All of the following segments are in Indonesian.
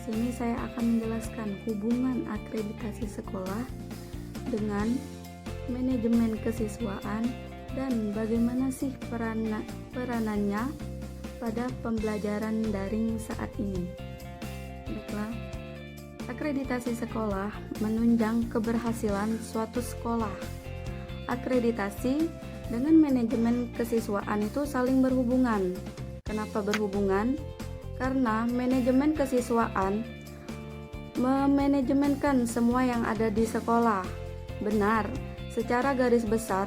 sini saya akan menjelaskan hubungan akreditasi sekolah dengan manajemen kesiswaan dan bagaimana sih peranannya pada pembelajaran daring saat ini. Baiklah, akreditasi sekolah menunjang keberhasilan suatu sekolah. Akreditasi dengan manajemen kesiswaan itu saling berhubungan. Kenapa berhubungan? Karena manajemen kesiswaan memanajemenkan semua yang ada di sekolah. Benar, secara garis besar,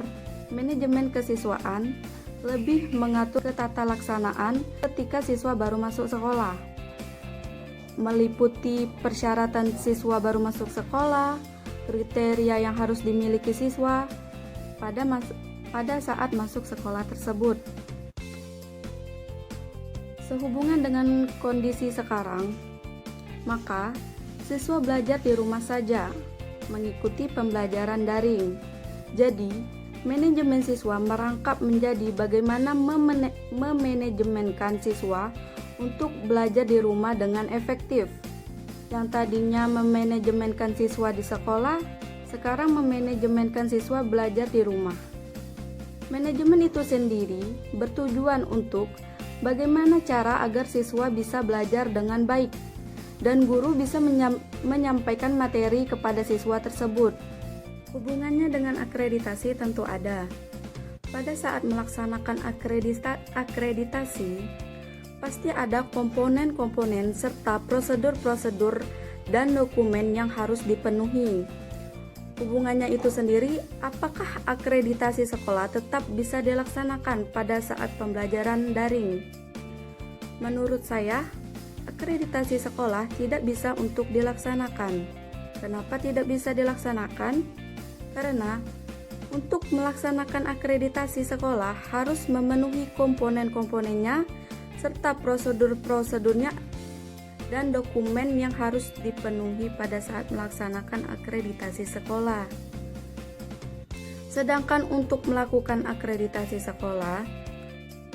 manajemen kesiswaan lebih mengatur ketatalaksanaan ketika siswa baru masuk sekolah, meliputi persyaratan siswa baru masuk sekolah, kriteria yang harus dimiliki siswa pada saat masuk sekolah tersebut. Sehubungan dengan kondisi sekarang, maka siswa belajar di rumah saja, mengikuti pembelajaran daring. Jadi, manajemen siswa merangkap menjadi bagaimana memanajemenkan siswa untuk belajar di rumah dengan efektif. Yang tadinya memanajemenkan siswa di sekolah, sekarang memanajemenkan siswa belajar di rumah. Manajemen itu sendiri bertujuan untuk bagaimana cara agar siswa bisa belajar dengan baik dan guru bisa menyampaikan materi kepada siswa tersebut. Hubungannya dengan akreditasi tentu ada. Pada saat melaksanakan akreditasi, pasti ada komponen-komponen serta prosedur-prosedur dan dokumen yang harus dipenuhi. Hubungannya itu sendiri, apakah akreditasi sekolah tetap bisa dilaksanakan pada saat pembelajaran daring? Menurut saya, akreditasi sekolah tidak bisa untuk dilaksanakan. Kenapa tidak bisa dilaksanakan? Karena untuk melaksanakan akreditasi sekolah harus memenuhi komponen-komponennya serta prosedur-prosedurnya dan dokumen yang harus dipenuhi pada saat melaksanakan akreditasi sekolah. Sedangkan untuk melakukan akreditasi sekolah,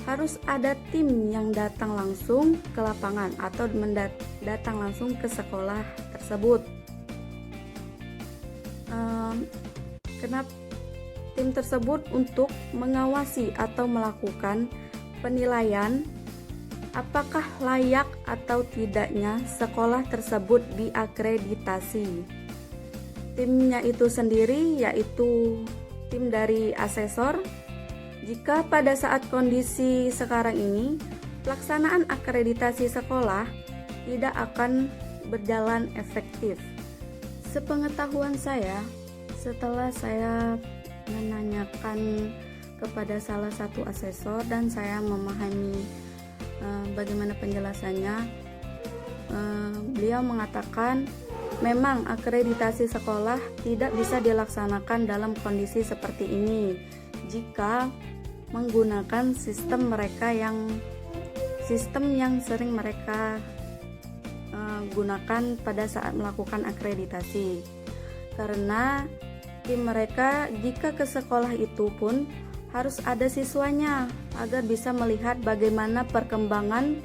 harus ada tim yang datang langsung ke lapangan atau datang langsung ke sekolah tersebut. Kenapa tim tersebut untuk mengawasi atau melakukan penilaian apakah layak atau tidaknya sekolah tersebut diakreditasi. Timnya itu sendiri yaitu tim dari asesor. Jika pada saat kondisi sekarang ini pelaksanaan akreditasi sekolah tidak akan berjalan efektif. Sepengetahuan saya, setelah saya menanyakan kepada salah satu asesor dan saya memahami bagaimana penjelasannya, beliau mengatakan memang akreditasi sekolah tidak bisa dilaksanakan dalam kondisi seperti ini jika menggunakan sistem yang sering mereka gunakan pada saat melakukan akreditasi. Karena tim mereka jika ke sekolah itu pun harus ada siswanya agar bisa melihat bagaimana perkembangan,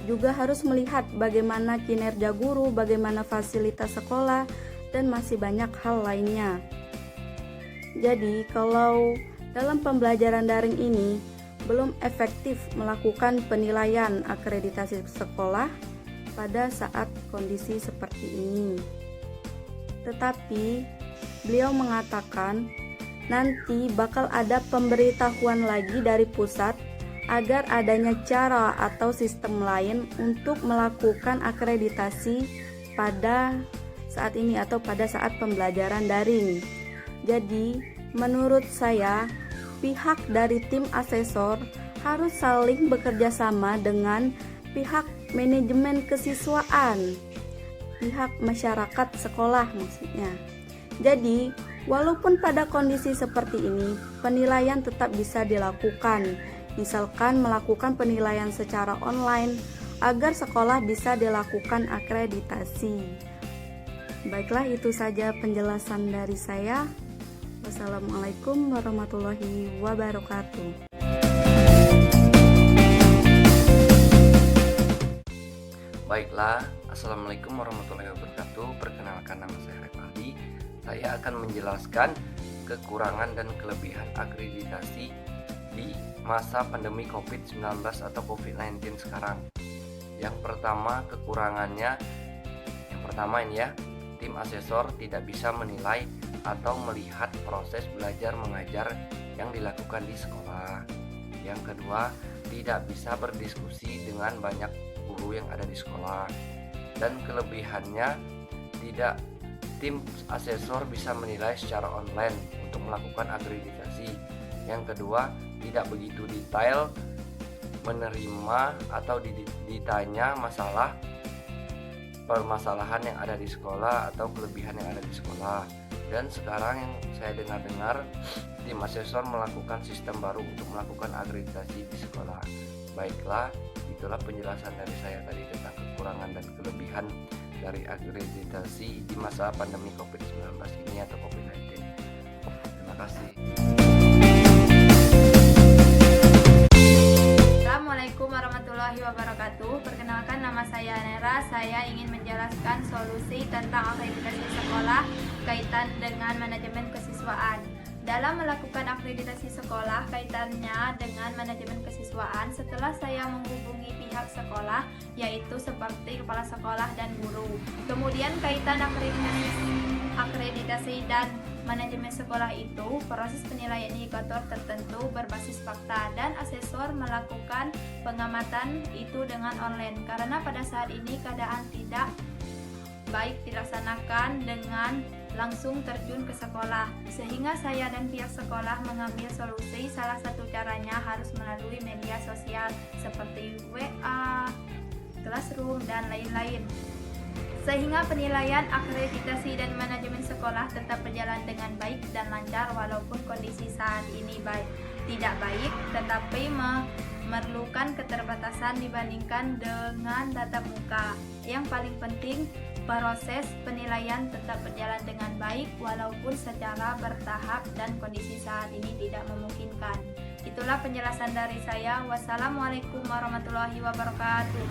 juga harus melihat bagaimana kinerja guru, bagaimana fasilitas sekolah, dan masih banyak hal lainnya. Jadi kalau dalam pembelajaran daring ini belum efektif melakukan penilaian akreditasi sekolah pada saat kondisi seperti ini. Tetapi beliau mengatakan nanti bakal ada pemberitahuan lagi dari pusat agar adanya cara atau sistem lain untuk melakukan akreditasi pada saat ini atau pada saat pembelajaran daring. Jadi, menurut saya, pihak dari tim asesor harus saling bekerja sama dengan pihak manajemen kesiswaan, pihak masyarakat sekolah maksudnya. Jadi, walaupun pada kondisi seperti ini, penilaian tetap bisa dilakukan. Misalkan melakukan penilaian secara online agar sekolah bisa dilakukan akreditasi. Baiklah, itu saja penjelasan dari saya. Wassalamualaikum warahmatullahi wabarakatuh. Baiklah, Assalamualaikum warahmatullahi wabarakatuh. Perkenalkan, nama saya Revaldi. Saya akan menjelaskan kekurangan dan kelebihan akreditasi di masa pandemi COVID-19 atau COVID-19 sekarang. Yang pertama, kekurangannya, ini ya, tim asesor tidak bisa menilai atau melihat proses belajar mengajar yang dilakukan di sekolah. Yang kedua, tidak bisa berdiskusi dengan banyak guru yang ada di sekolah. Dan kelebihannya, tim asesor bisa menilai secara online untuk melakukan akreditasi. Yang kedua, tidak begitu detail menerima atau ditanya permasalahan yang ada di sekolah atau kelebihan yang ada di sekolah. Dan sekarang yang saya dengar tim asesor melakukan sistem baru untuk melakukan akreditasi di sekolah. Baiklah, itulah penjelasan dari saya tadi tentang kekurangan dan kelebihan dari akreditasi di masa pandemi COVID-19 ini atau COVID-19. Terima kasih. Assalamualaikum warahmatullahi wabarakatuh. Perkenalkan, nama saya Nera. Saya ingin menjelaskan solusi tentang akreditasi sekolah kaitan dengan manajemen kesiswaan. Dalam melakukan akreditasi sekolah kaitannya dengan manajemen kesiswaan, setelah saya menghubungi pihak sekolah, yaitu seperti kepala sekolah dan guru. Kemudian kaitan akreditasi dan manajemen sekolah itu, proses penilaian indikator tertentu berbasis fakta dan asesor melakukan pengamatan itu dengan online. Karena pada saat ini keadaan tidak baik dilaksanakan dengan langsung terjun ke sekolah, sehingga saya dan pihak sekolah mengambil solusi. Salah satu caranya harus melalui media sosial seperti WA, Classroom, dan lain-lain, sehingga penilaian akreditasi dan manajemen sekolah tetap berjalan dengan baik dan lancar walaupun kondisi saat ini tidak baik, tetapi memerlukan keterbatasan dibandingkan dengan tatap muka. Yang paling penting, proses penilaian tetap berjalan dengan baik walaupun secara bertahap dan kondisi saat ini tidak memungkinkan. Itulah penjelasan dari saya. Wassalamualaikum warahmatullahi wabarakatuh.